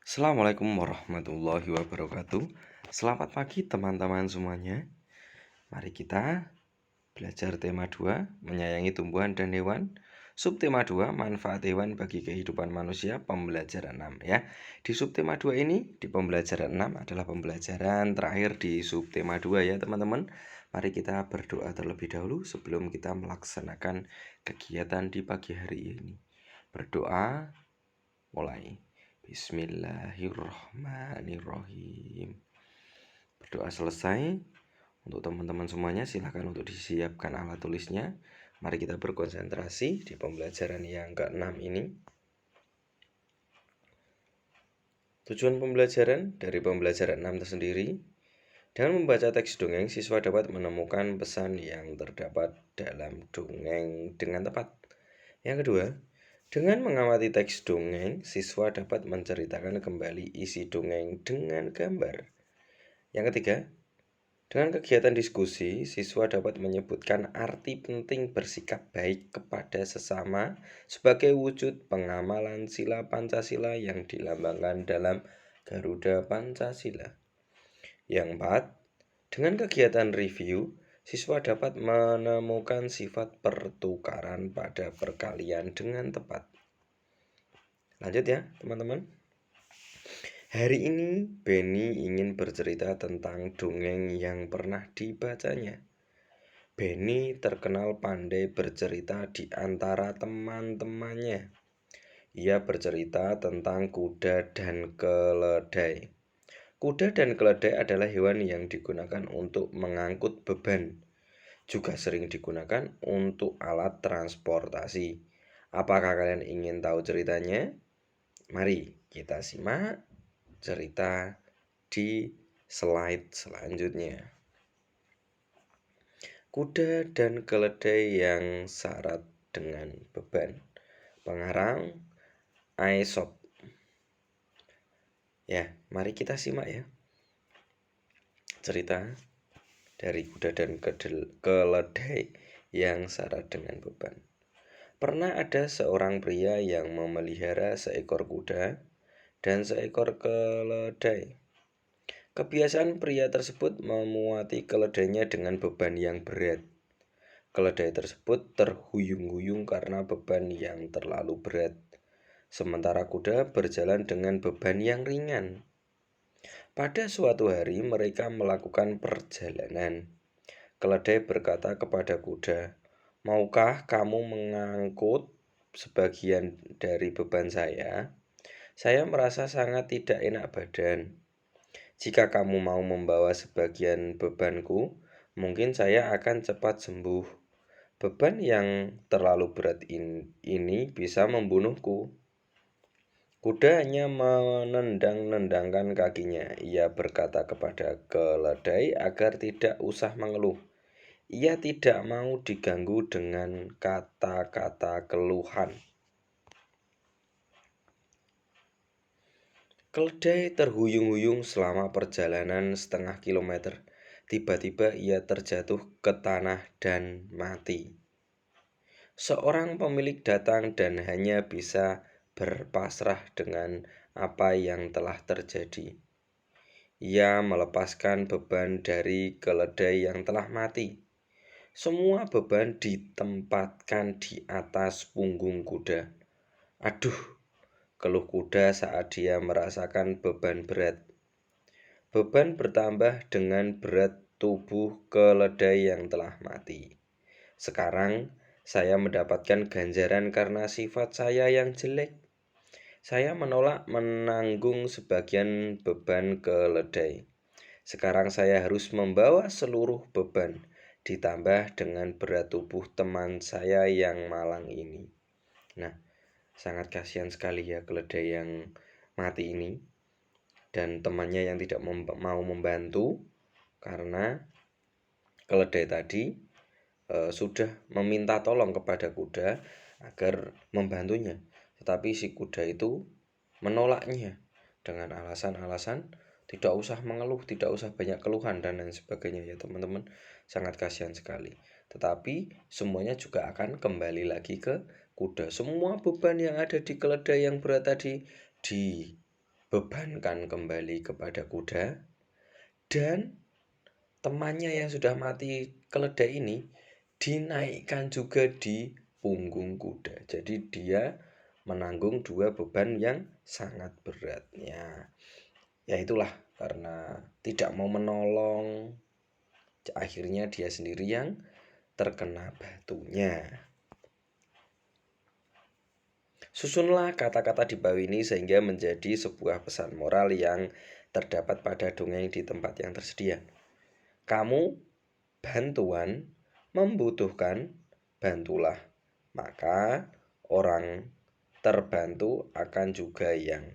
Assalamualaikum warahmatullahi wabarakatuh. Selamat pagi teman-teman semuanya. Mari kita belajar tema 2, menyayangi tumbuhan dan hewan. Subtema 2, manfaat hewan bagi kehidupan manusia, pembelajaran 6 ya. Di subtema 2 ini, di pembelajaran 6 adalah pembelajaran terakhir di subtema 2 ya teman-teman. Mari kita berdoa terlebih dahulu sebelum kita melaksanakan kegiatan di pagi hari ini. Berdoa mulai. Bismillahirrahmanirrahim. Berdoa selesai. Untuk teman-teman semuanya silahkan untuk disiapkan alat tulisnya. Mari kita berkonsentrasi di pembelajaran yang ke-6 ini. Tujuan pembelajaran dari pembelajaran 6 tersendiri. Dengan membaca teks dongeng, siswa dapat menemukan pesan yang terdapat dalam dongeng dengan tepat. Yang kedua, dengan mengamati teks dongeng, siswa dapat menceritakan kembali isi dongeng dengan gambar. Yang ketiga, dengan kegiatan diskusi, siswa dapat menyebutkan arti penting bersikap baik kepada sesama sebagai wujud pengamalan sila Pancasila yang dilambangkan dalam Garuda Pancasila. Yang keempat, dengan kegiatan review, siswa dapat menemukan sifat pertukaran pada perkalian dengan tepat. Lanjut ya, teman-teman. Hari ini Benny ingin bercerita tentang dongeng yang pernah dibacanya. Benny terkenal pandai bercerita di antara teman-temannya. Ia bercerita tentang kuda dan keledai. Kuda dan keledai adalah hewan yang digunakan untuk mengangkut beban. Juga sering digunakan untuk alat transportasi. Apakah kalian ingin tahu ceritanya? Mari kita simak cerita di slide selanjutnya. Kuda dan keledai yang syarat dengan beban. Pengarang Aesop. Ya, mari kita simak ya. Cerita dari kuda dan keledai yang syarat dengan beban. Pernah ada seorang pria yang memelihara seekor kuda dan seekor keledai. Kebiasaan pria tersebut memuati keledainya dengan beban yang berat. Keledai tersebut terhuyung-huyung karena beban yang terlalu berat. Sementara kuda berjalan dengan beban yang ringan. Pada suatu hari mereka melakukan perjalanan. Keledai berkata kepada kuda, "Maukah kamu mengangkut sebagian dari beban saya? Saya merasa sangat tidak enak badan. Jika kamu mau membawa sebagian bebanku, mungkin saya akan cepat sembuh. Beban yang terlalu berat ini bisa membunuhku." Kuda hanya menendang-nendangkan kakinya. Ia berkata kepada keledai agar tidak usah mengeluh. Ia tidak mau diganggu dengan kata-kata keluhan. Keledai terhuyung-huyung selama perjalanan setengah kilometer. Tiba-tiba ia terjatuh ke tanah dan mati. Seorang pemilik datang dan hanya bisa berpasrah dengan apa yang telah terjadi. Ia melepaskan beban dari keledai yang telah mati. Semua beban ditempatkan di atas punggung kuda. Aduh, keluh kuda saat dia merasakan beban berat. Beban bertambah dengan berat tubuh keledai yang telah mati. Sekarang saya mendapatkan ganjaran karena sifat saya yang jelek. Saya menolak menanggung sebagian beban keledai. Sekarang saya harus membawa seluruh beban, ditambah dengan berat tubuh teman saya yang malang ini. Nah, sangat kasihan sekali ya keledai yang mati ini. Dan temannya yang tidak mau membantu karena keledai tadi sudah meminta tolong kepada kuda agar membantunya. Tetapi si kuda itu menolaknya dengan alasan-alasan tidak usah mengeluh, tidak usah banyak keluhan dan lain sebagainya ya teman-teman. Sangat kasihan sekali. Tetapi semuanya juga akan kembali lagi ke kuda. Semua beban yang ada di keledai yang berat tadi dibebankan kembali kepada kuda, dan temannya yang sudah mati keledai ini dinaikkan juga di punggung kuda. Jadi dia menanggung dua beban yang sangat berat. Ya itulah, karena tidak mau menolong, akhirnya dia sendiri yang terkena batunya. Susunlah kata-kata di bawah ini sehingga menjadi sebuah pesan moral yang terdapat pada dongeng di tempat yang tersedia. Kamu bantuan membutuhkan, bantulah. Maka orang terbantu akan juga yang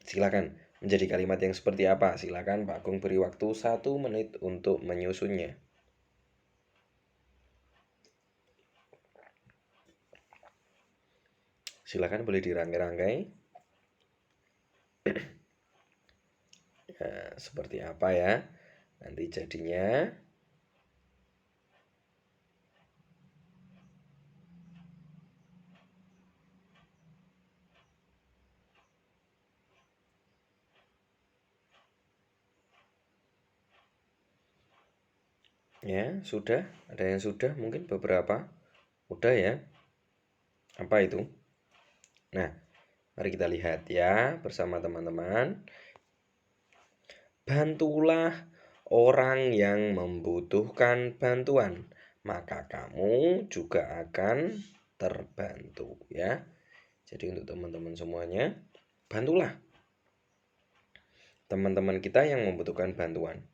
silakan menjadi kalimat yang seperti apa? Silakan Pak Agung beri waktu 1 menit untuk menyusunnya. Silakan boleh dirangkai-rangkai. Ya, seperti apa ya nanti jadinya. Ya, sudah. Ada yang sudah, mungkin beberapa. Udah ya. Apa itu? Nah, mari kita lihat ya bersama teman-teman. Bantulah orang yang membutuhkan bantuan, maka kamu juga akan terbantu ya. Jadi untuk teman-teman semuanya, bantulah teman-teman kita yang membutuhkan bantuan,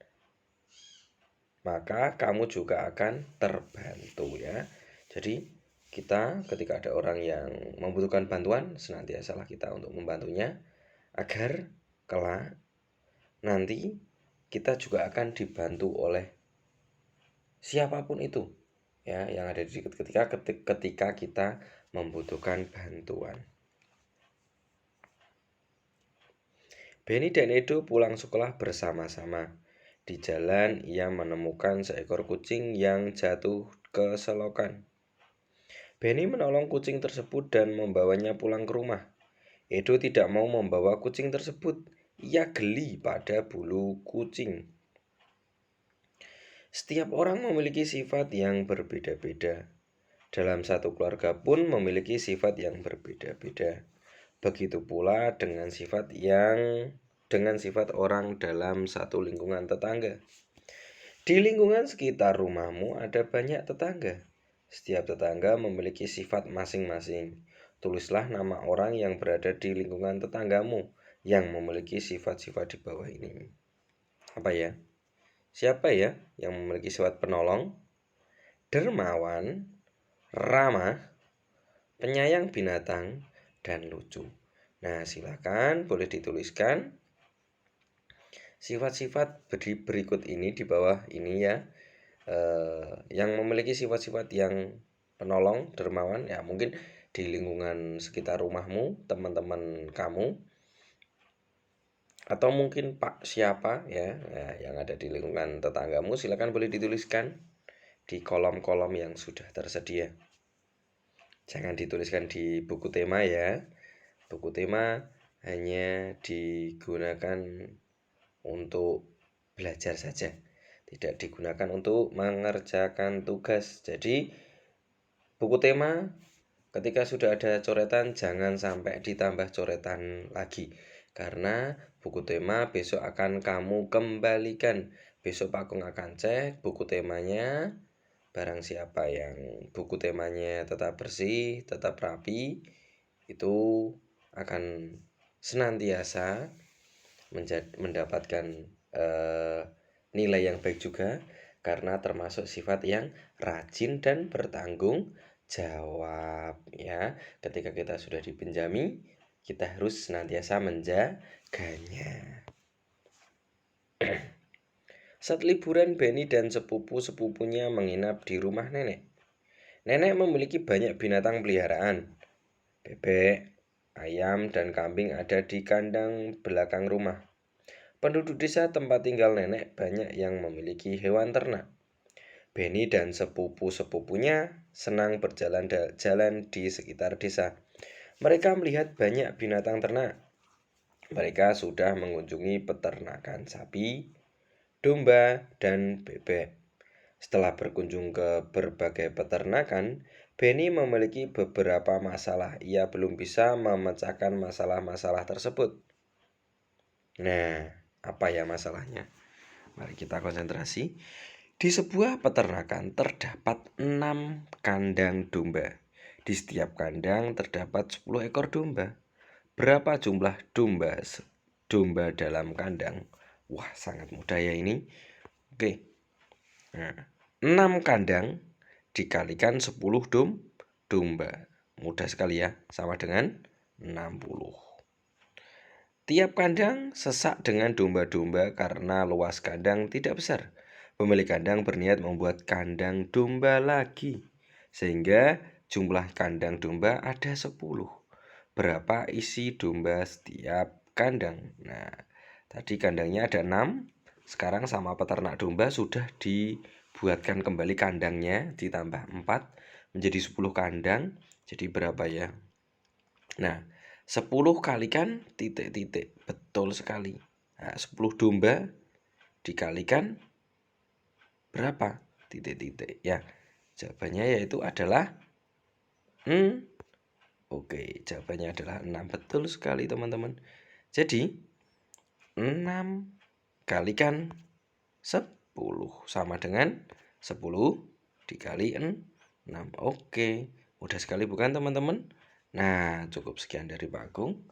maka kamu juga akan terbantu ya. Jadi kita ketika ada orang yang membutuhkan bantuan, senantiasalah kita untuk membantunya agar kelak nanti kita juga akan dibantu oleh siapapun itu ya yang ada di ketika kita membutuhkan bantuan. Benny dan Edo pulang sekolah bersama-sama. Di jalan ia menemukan seekor kucing yang jatuh ke selokan. Benny menolong kucing tersebut dan membawanya pulang ke rumah. Edo tidak mau membawa kucing tersebut. Ia geli pada bulu kucing. Setiap orang memiliki sifat yang berbeda-beda. Dalam satu keluarga pun memiliki sifat yang berbeda-beda. Begitu pula dengan sifat orang dalam satu lingkungan tetangga. Di lingkungan sekitar rumahmu ada banyak tetangga. Setiap tetangga memiliki sifat masing-masing. Tulislah nama orang yang berada di lingkungan tetanggamu yang memiliki sifat-sifat di bawah ini. Apa ya? Siapa ya yang memiliki sifat penolong, dermawan, ramah, penyayang binatang, dan lucu? Nah, silakan boleh dituliskan sifat-sifat berikut ini di bawah ini ya. Yang memiliki sifat-sifat yang penolong, dermawan, ya mungkin di lingkungan sekitar rumahmu, teman-teman kamu, atau mungkin Pak siapa ya, yang ada di lingkungan tetanggamu. Silakan boleh dituliskan di kolom-kolom yang sudah tersedia. Jangan dituliskan di buku tema ya. Buku tema hanya digunakan untuk belajar saja, tidak digunakan untuk mengerjakan tugas. Jadi buku tema ketika sudah ada coretan jangan sampai ditambah coretan lagi, karena buku tema besok akan kamu kembalikan. Besok Pak Kung akan cek buku temanya. Barang siapa yang buku temanya tetap bersih, tetap rapi, itu akan senantiasa mendapatkan nilai yang baik juga, karena termasuk sifat yang rajin dan bertanggung jawab ya. Ketika kita sudah dipinjami, kita harus senantiasa menjaganya. Saat liburan, Benny dan sepupu-sepupunya menginap di rumah nenek. Nenek memiliki banyak binatang peliharaan. Bebek, ayam, dan kambing ada di kandang belakang rumah. Penduduk desa tempat tinggal nenek banyak yang memiliki hewan ternak. Benny dan sepupu-sepupunya senang berjalan-jalan di sekitar desa. Mereka melihat banyak binatang ternak. Mereka sudah mengunjungi peternakan sapi, domba, dan bebek. Setelah berkunjung ke berbagai peternakan, Benny memiliki beberapa masalah. Ia belum bisa memecahkan masalah-masalah tersebut. Nah, apa ya masalahnya? Mari kita konsentrasi. Di sebuah peternakan terdapat 6 kandang domba. Di setiap kandang terdapat 10 ekor domba. Berapa jumlah domba dalam kandang? Wah, sangat mudah ya ini. Oke. Nah, 6 kandang dikalikan 10 domba. Mudah sekali ya, sama dengan 60. Tiap kandang sesak dengan domba-domba karena luas kandang tidak besar. Pemilik kandang berniat membuat kandang domba lagi, sehingga jumlah kandang domba ada 10. Berapa isi domba setiap kandang? Nah, tadi kandangnya ada 6, sekarang sama peternak domba sudah dibuatkan kembali kandangnya, ditambah 4 menjadi 10 kandang. Jadi berapa ya? Nah, 10 kalikan titik-titik. Betul sekali. Nah, 10 domba dikalikan berapa? Titik-titik. Ya, jawabannya yaitu adalah Oke, jawabannya adalah 6. Betul sekali teman-teman. Jadi, 6 kalikan 10 sama dengan 10 dikali 6. Oke, mudah sekali bukan teman-teman? Nah, cukup sekian dari Pak Agung.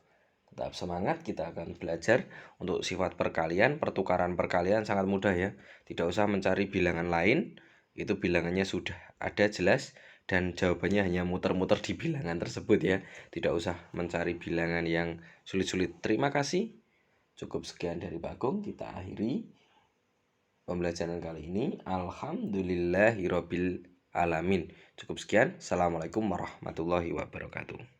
Tetap semangat, kita akan belajar untuk sifat perkalian. Pertukaran perkalian sangat mudah ya. Tidak usah mencari bilangan lain, itu bilangannya sudah ada jelas dan jawabannya hanya muter-muter di bilangan tersebut ya. Tidak usah mencari bilangan yang sulit-sulit. Terima kasih. Cukup sekian dari Pak Agung, kita akhiri pembelajaran kali ini. Alhamdulillahirabbil alamin. Cukup sekian. Assalamualaikum warahmatullahi wabarakatuh.